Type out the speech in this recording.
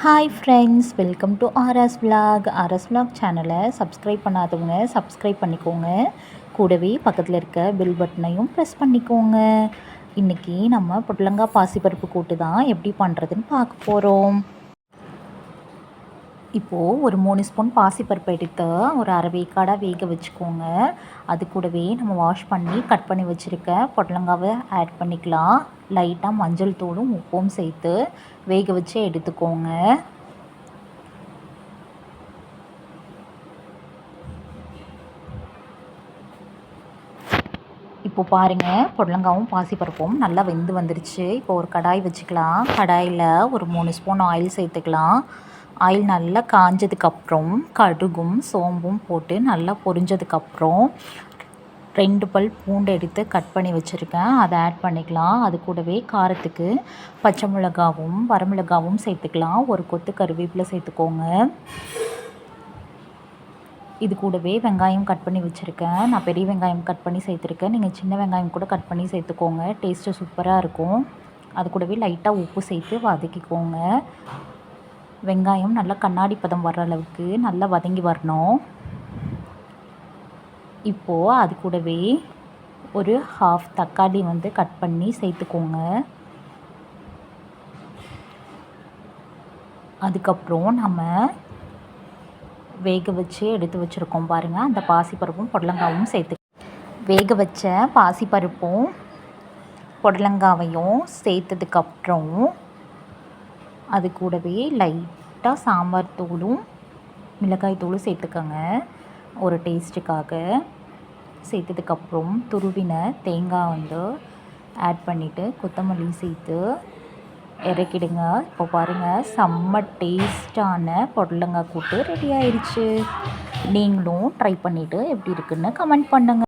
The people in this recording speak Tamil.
Hi friends, welcome to RS vlog சேனலை சப்ஸ்கிரைப் பண்ணாதவங்க சப்ஸ்கிரைப் பண்ணிக்கோங்க. கூடவே பக்கத்தில் இருக்க பெல் பட்டனையும் ப்ரெஸ் பண்ணிக்கோங்க. இன்றைக்கி நம்ம புடலங்காய் பாசிப்பருப்பு கூட்டு தான் எப்படி பண்ணுறதுன்னு பார்க்க போகிறோம். இப்போது ஒரு 3 ஸ்பூன் பாசிப்பருப்பு எடுத்து ஒரு அரை வேக்காடாக வேக வச்சுக்கோங்க. அது கூடவே நம்ம வாஷ் பண்ணி கட் பண்ணி வச்சுருக்க புடலங்காவை ஆட் பண்ணிக்கலாம். லைட்டாக மஞ்சள் தூளும் உப்பும் சேர்த்து வேக வச்சு எடுத்துக்கோங்க. இப்போ பாருங்கள், புடலங்காவும் பாசிப்பருப்பும் நல்லா வெந்து வந்துருச்சு. இப்போ ஒரு கடாய் வச்சுக்கலாம். கடாயில் ஒரு 3 ஸ்பூன் ஆயில் சேர்த்துக்கலாம். ஆயில் நல்லா காஞ்சதுக்கப்புறம் கடுகும் சோம்பும் போட்டு நல்லா பொரிஞ்சதுக்கப்புறம் 2 பல் பூண்டு எடுத்து கட் பண்ணி வச்சுருக்கேன், அதை ஆட் பண்ணிக்கலாம். அது கூடவே காரத்துக்கு பச்சை மிளகாவும் வரமிளகாவும் சேர்த்துக்கலாம். ஒரு கொத்து கருவேப்பிலை சேர்த்துக்கோங்க. இது கூடவே வெங்காயம் கட் பண்ணி வச்சுருக்கேன். நான் பெரிய வெங்காயம் கட் பண்ணி சேர்த்துருக்கேன். நீங்கள் சின்ன வெங்காயம் கூட கட் பண்ணி சேர்த்துக்கோங்க, டேஸ்ட்டு சூப்பராக இருக்கும். அது கூடவே லைட்டாக உப்பு சேர்த்து வதக்கிக்கோங்க. வெங்காயம் நல்லா கண்ணாடி பதம் வர்ற அளவுக்கு நல்லா வதங்கி வரணும். இப்போது அது கூடவே ஒரு ஹாஃப் தக்காளி கட் பண்ணி சேர்த்துக்கோங்க. அதுக்கப்புறம் நம்ம வேக வச்சு எடுத்து வச்சுருக்கோம் பாருங்கள், அந்த பாசிப்பருப்பும் புடலங்காவும் சேர்த்து வேக வச்ச பாசிப்பருப்பும் புடலங்காவையும் சேர்த்ததுக்கப்புறம் அது கூடவே லைட்டாக சாம்பார் தூளும் மிளகாய் தூளும் சேர்த்துக்கோங்க ஒரு டேஸ்ட்டுக்காக. சேர்த்ததுக்கப்புறம் துருவின தேங்காய் ஆட் பண்ணிவிட்டு கொத்தமல்லி சேர்த்து இறக்கிடுங்க. இப்போ பாருங்கள், செம்ம டேஸ்டான புடலங்காய் கூட்டு ரெடி ஆயிடுச்சு. நீங்களும் ட்ரை பண்ணிவிட்டு எப்படி இருக்குன்னு கமெண்ட் பண்ணுங்கள்.